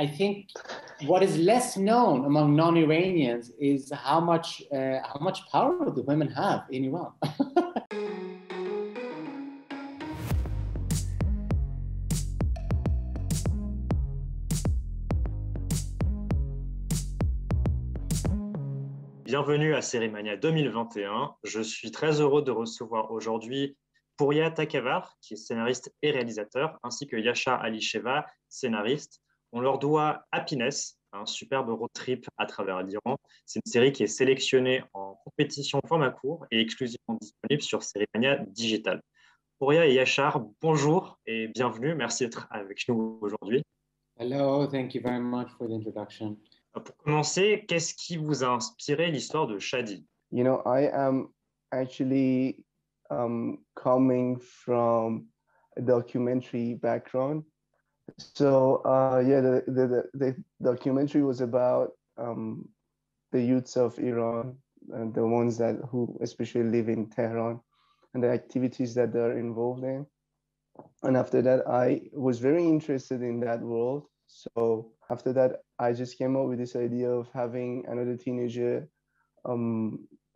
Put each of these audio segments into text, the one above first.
I think what is less known among non-Iranians is how much power the women have in Iran. Bienvenue à Cérémania 2021. Je suis très heureux de recevoir aujourd'hui Pouria Takavar, qui est scénariste et réalisateur, ainsi que Yasha Alisheva, scénariste. On leur doit Happiness, un superbe road trip à travers l'Iran. C'est une série qui est sélectionnée en compétition format court et exclusivement disponible sur Cérémania Digital. Pouria et Yashar, bonjour et bienvenue. Merci d'être avec nous aujourd'hui. Hello, thank you very much for the introduction. Pour commencer, qu'est-ce qui vous a inspiré l'histoire de Shadi? You know, I am actually coming from a documentary background. So the documentary was about the youths of Iran and the ones who especially live in Tehran and the activities that they're involved in. And after that, I was very interested in that world. So after that, I just came up with this idea of having another teenager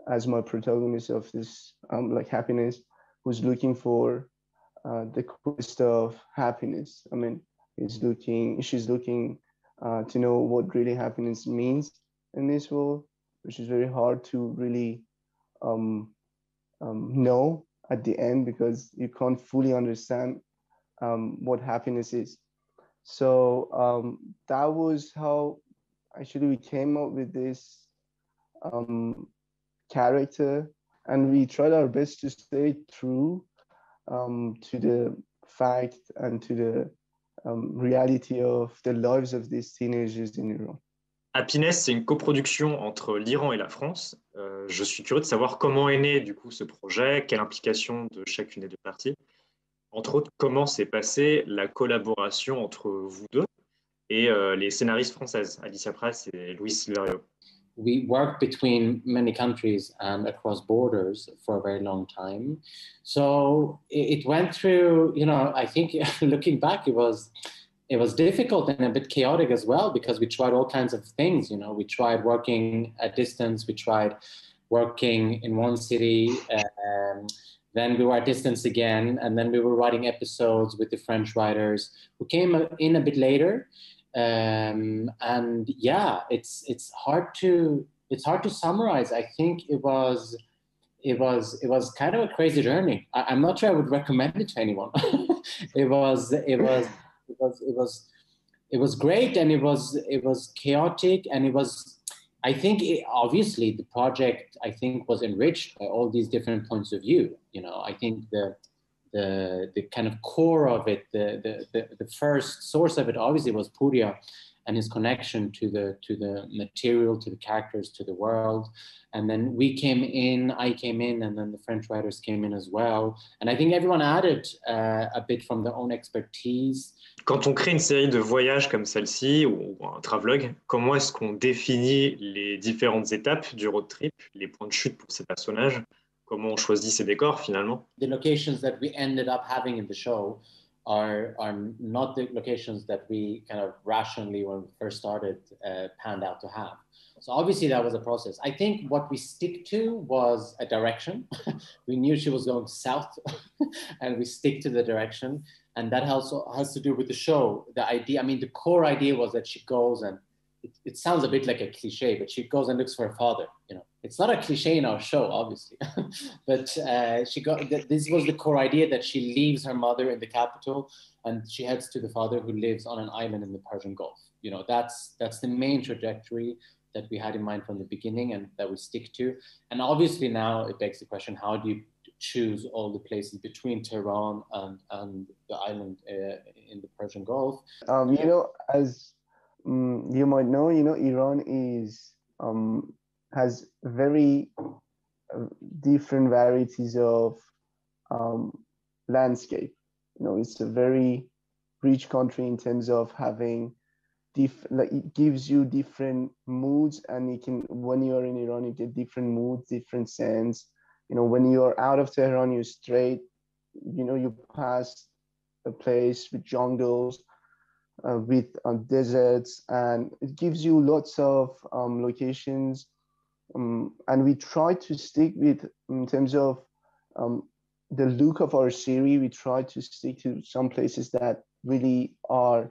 as my protagonist of this like Happiness, who's looking for the quest of happiness. I mean, she's looking to know what really happiness means in this world, which is very hard to really know at the end, because you can't fully understand what happiness is. So that was how actually we came up with this character, and we tried our best to stay true to the fact and to the reality of the lives of these teenagers in Iran. Happiness, c'est une coproduction entre l'Iran et la France. Je suis curieux de savoir comment est né du coup ce projet, quelle implication de chacune des deux parties. Entre autres, comment s'est passée la collaboration entre vous deux et les scénaristes françaises, Alicia Pras et Louise Silverio. We worked between many countries and across borders for a very long time. So it went through, I think looking back, it was difficult and a bit chaotic as well, because we tried all kinds of things. We tried working at distance, we tried working in one city, then we were at distance again, and then we were writing episodes with the French writers who came in a bit later. And yeah, it's hard to summarize. I think it was kind of a crazy journey. I'm not sure I would recommend it to anyone. It was great, and it was chaotic, and it was. I think obviously the project was enriched by all these different points of view. I think the kind of core of it, the first source of it, obviously was Pouria and his connection to the material, to the characters, to the world. And then I came in, and then the French writers came in as well. And I think everyone added a bit from their own expertise. Quand on crée une série de voyages comme celle-ci, ou un travelogue, comment est-ce qu'on définit les différentes étapes du road trip, les points de chute pour ces personnages? Comment on choisit ses décors finalement? The locations that we ended up having in the show are not the locations that we kind of rationally, when we first started, panned out to have. So obviously that was a process. I think what we stick to was a direction. We knew she was going south and we stick to the direction. And that also has to do with the show. The idea, the core idea was that she goes and it sounds a bit like a cliche, but she goes and looks for her father. It's not a cliche in our show, obviously, but this was the core idea, that she leaves her mother in the capital and she heads to the father, who lives on an island in the Persian Gulf. That's the main trajectory that we had in mind from the beginning and that we stick to. And obviously now it begs the question, how do you choose all the places between Tehran and the island in the Persian Gulf? As you might know, Iran has very different varieties of landscape. It's a very rich country in terms of having it gives you different moods, and when you are in Iran, you get different moods, different scents. When you are out of Tehran, you're straight, you pass a place with jungles, with deserts, and it gives you lots of locations. And we try to stick with, in terms of the look of our series, we try to stick to some places that really are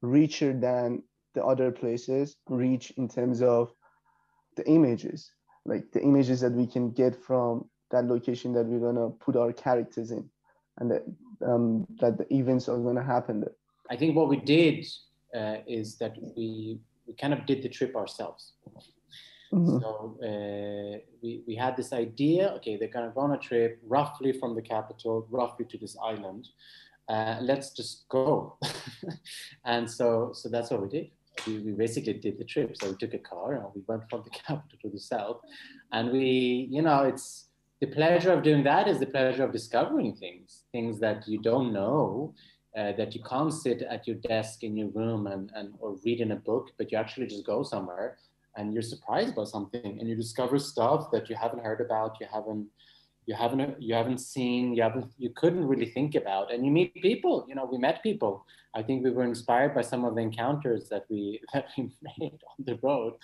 richer than the other places, rich in terms of the images, like the images that we can get from that location that we're gonna put our characters in, and that the events are gonna happen there. I think what we did is that we kind of did the trip ourselves. Mm-hmm. So we had this idea, okay, they're gonna go on a trip roughly from the capital, roughly to this island. Let's just go. And so that's what we did. We basically did the trip. So we took a car and we went from the capital to the south. And we, it's the pleasure of doing that is the pleasure of discovering things that you don't know, that you can't sit at your desk in your room and or read in a book, but you actually just go somewhere and you're surprised by something and you discover stuff that you haven't heard about, you haven't seen, you couldn't really think about, and you meet people. We met people. I think we were inspired by some of the encounters that we made on the road.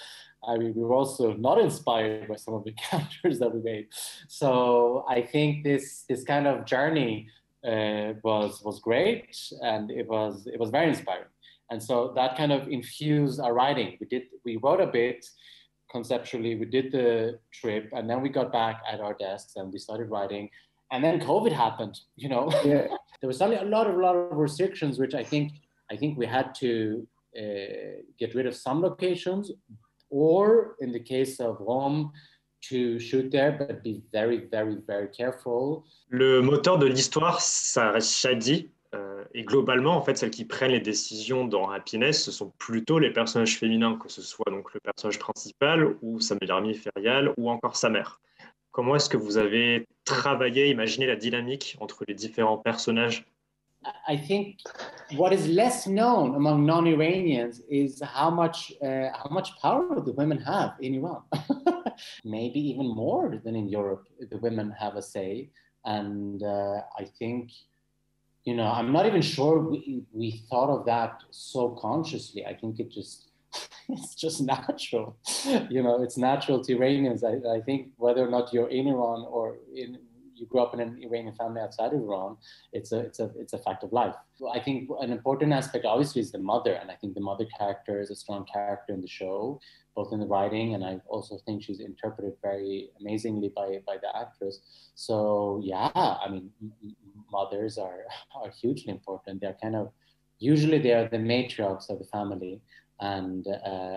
I mean, we were also not inspired by some of the encounters that we made. So I think this kind of journey was great, and it was very inspiring. And so that kind of infused our writing. We wrote a bit. Conceptually, we did the trip, and then we got back at our desks and we started writing. And then COVID happened. Yeah. There was suddenly a lot of restrictions, which I think we had to get rid of some locations, or in the case of Rome, to shoot there, but be very, very, very careful. Le moteur de l'histoire, ça reste Shadi. Et globalement, en fait, celles qui prennent les décisions dans Happiness, ce sont plutôt les personnages féminins, que ce soit donc le personnage principal ou sa meilleure amie Ferial ou encore sa mère. Comment est-ce que vous avez travaillé, imaginé la dynamique entre les différents personnages? I think what is less known among non-Iranians is how much power the women have in Iran. Maybe even more than in Europe, the women have a say. And I think, I'm not even sure we thought of that so consciously. I think it's just natural. It's natural to Iranians. I think whether or not you're in Iran or you grew up in an Iranian family outside of Iran, it's a fact of life. I think an important aspect obviously is the mother, and I think the mother character is a strong character in the show, both in the writing, and I also think she's interpreted very amazingly by the actress. So yeah, I mean, mothers are hugely important. Usually they are the matriarchs of the family. And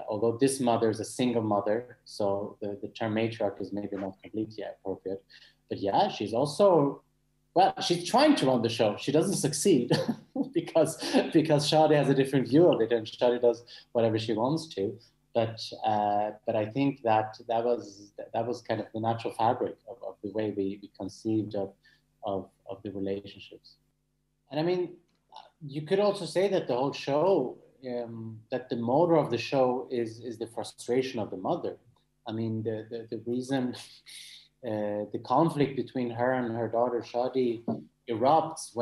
although this mother is a single mother, so the term matriarch is maybe not completely appropriate. But yeah, she's also, she's trying to run the show. She doesn't succeed because Shadi has a different view of it, and Shadi does whatever she wants to. But I think that was kind of the natural fabric of the way we conceived of the relationships. And I mean, you could also say that the whole show, that the motor of the show is the frustration of the mother. I mean, the reason the conflict between her and her daughter Shadi erupts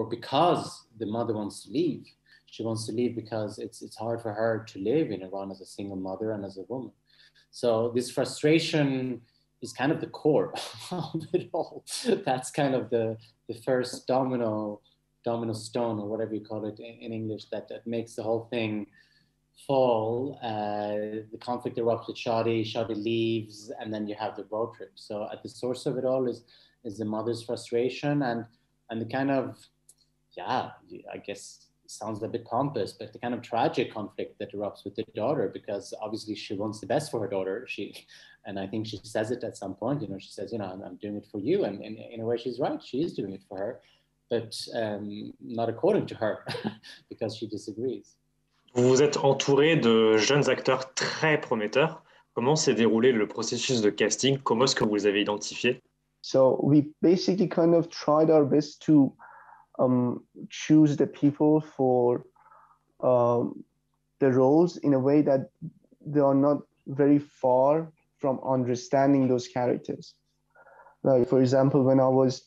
because the mother wants to leave. She wants to leave because it's hard for her to live in Iran as a single mother and as a woman. So this frustration is kind of the core of it all. That's kind of the first domino stone, or whatever you call it in English, that makes the whole thing fall. The conflict erupts with Shadi leaves, and then you have the road trip. So at the source of it all is the mother's frustration and the kind of, I guess it sounds a bit pompous, but the kind of tragic conflict that erupts with the daughter, because obviously she wants the best for her daughter. And I think she says it at some point, she says, I'm doing it for you. And in a way she's right, she is doing it for her, but not according to her, because she disagrees. Vous vous êtes entouré de jeunes acteurs très prometteurs. Comment s'est déroulé le processus de casting? Comment est-ce que vous les avez identifiés? So we basically kind of tried our best to choose the people for the roles in a way that they are not very far from understanding those characters. Like, for example, when I was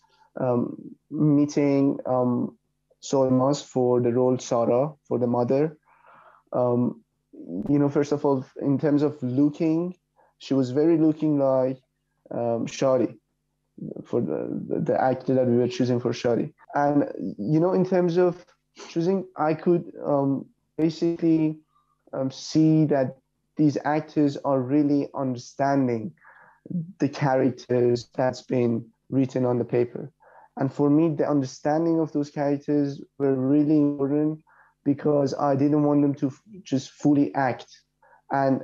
meeting Solmaz for the role Sarah, for the mother. Um, first of all, in terms of looking, she was very looking like Shari for the actor that we were choosing for Shari. And, in terms of choosing, I could basically see that these actors are really understanding the characters that's been written on the paper. And for me, the understanding of those characters were really important because I didn't want them to just fully act. And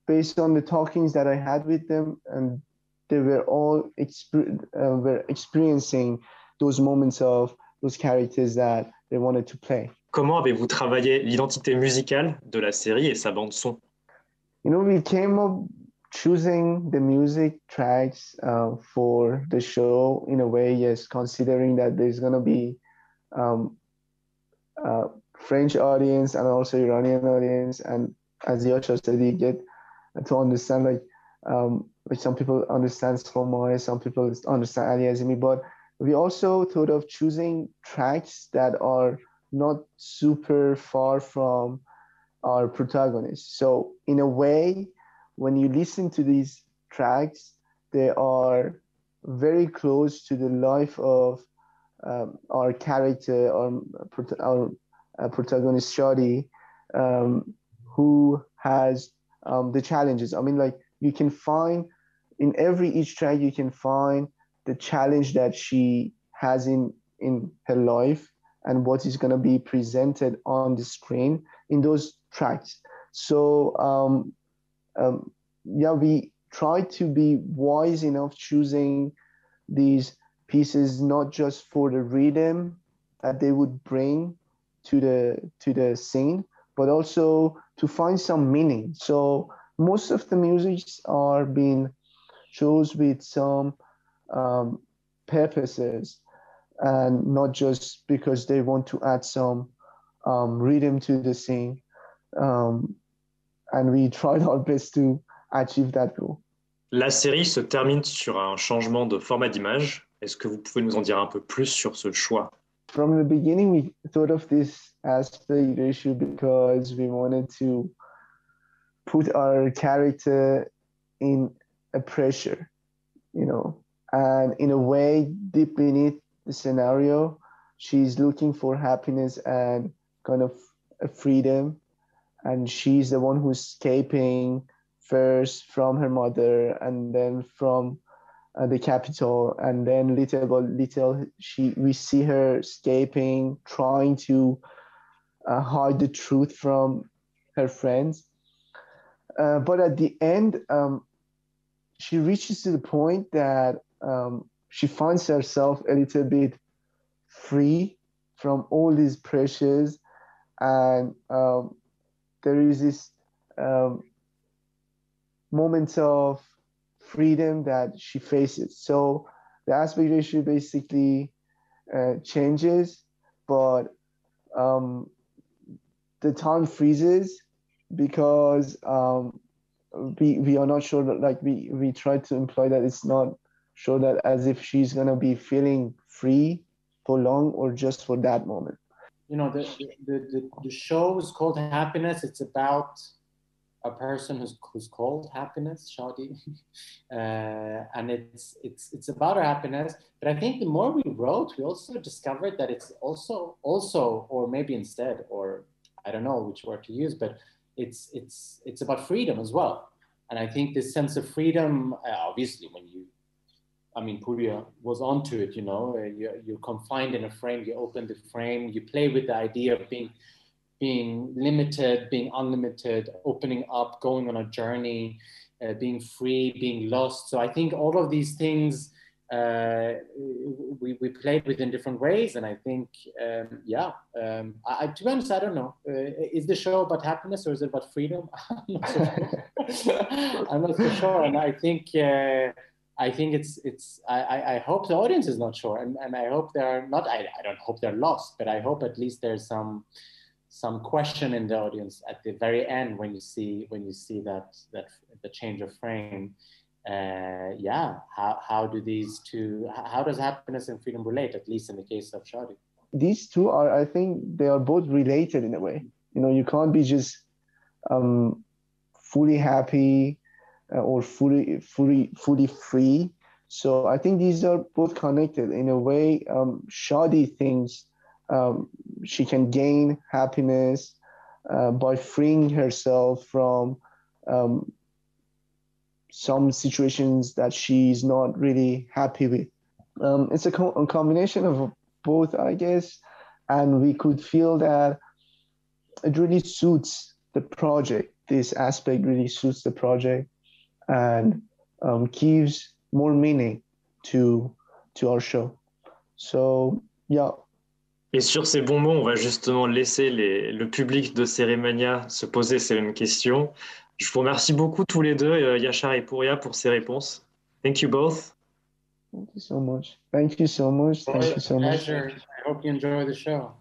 based on the talkings that I had with them, and they were all were experiencing those moments of those characters that they wanted to play. Comment avez-vous travaillé l'identité musicale de la série et sa bande son? We came up choosing the music tracks for the show in a way, yes, considering that there's going to be um, French audience and also Iranian audience. And as Yasha said, you get to understand like some people understand Stromae, some people understand Ali Azimi, but we also thought of choosing tracks that are not super far from our protagonists. So in a way, when you listen to these tracks, they are very close to the life of our character, our protagonist Shadi, who has the challenges. I mean, like you can find in each track, you can find the challenge that she has in her life and what is going to be presented on the screen in those tracks. So yeah, we try to be wise enough choosing these pieces not just for the rhythm that they would bring to the scene, but also to find some meaning. So most of the musics are being chose with some purposes and not just because they want to add some rhythm to the scene. And we tried our best to achieve that goal. La série se termine sur un changement de format d'image. Est-ce que vous pouvez nous en dire un peu plus sur ce choix? From the beginning, we thought of this aspect ratio because we wanted to put our character in a pressure, and in a way, deep beneath the scenario, she's looking for happiness and kind of a freedom, and she's the one who's escaping first from her mother and then from the capital, and then little by little we see her escaping, trying to hide the truth from her friends, but at the end she reaches to the point that she finds herself a little bit free from all these pressures, and there is this moment of freedom that she faces. So the aspect ratio basically changes, but the time freezes because we are not sure that, like we try to imply that it's not sure that as if she's gonna be feeling free for long or just for that moment. The show is called Happiness. It's about a person who's called Happiness, Shadi, and it's about her happiness. But I think the more we wrote, we also discovered that it's also, or maybe instead, or I don't know which word to use, but it's about freedom as well. And I think this sense of freedom, obviously, Pouria was onto it. You're confined in a frame. You open the frame. You play with the idea of being limited, being unlimited, opening up, going on a journey, being free, being lost. So I think all of these things we played with in different ways. And I think, to be honest, I don't know. Is the show about happiness or is it about freedom? I'm not so sure. I'm not so sure. And I think I hope the audience is not sure. And I hope they're not, I don't hope they're lost, but I hope at least there's some question in the audience at the very end when you see that the change of frame. How do these two? How does happiness and freedom relate? At least in the case of Shadi. these two are, I think they are both related in a way. You know, you can't be just fully happy or fully free. So I think these are both connected in a way. Shadi thinks she can gain happiness by freeing herself from some situations that she's not really happy with. It's a combination of both, I guess, and we could feel that it really suits the project. This aspect really suits the project and gives more meaning to our show. So, yeah. Et sur ces bons mots, on va justement laisser le public de Cérémania se poser ces mêmes questions. Je vous remercie beaucoup tous les deux, Yashar et Pouria, pour ces réponses. Thank you both. Thank you so much. Thank you so much. Thank you so much. Pleasure. I hope you enjoy the show.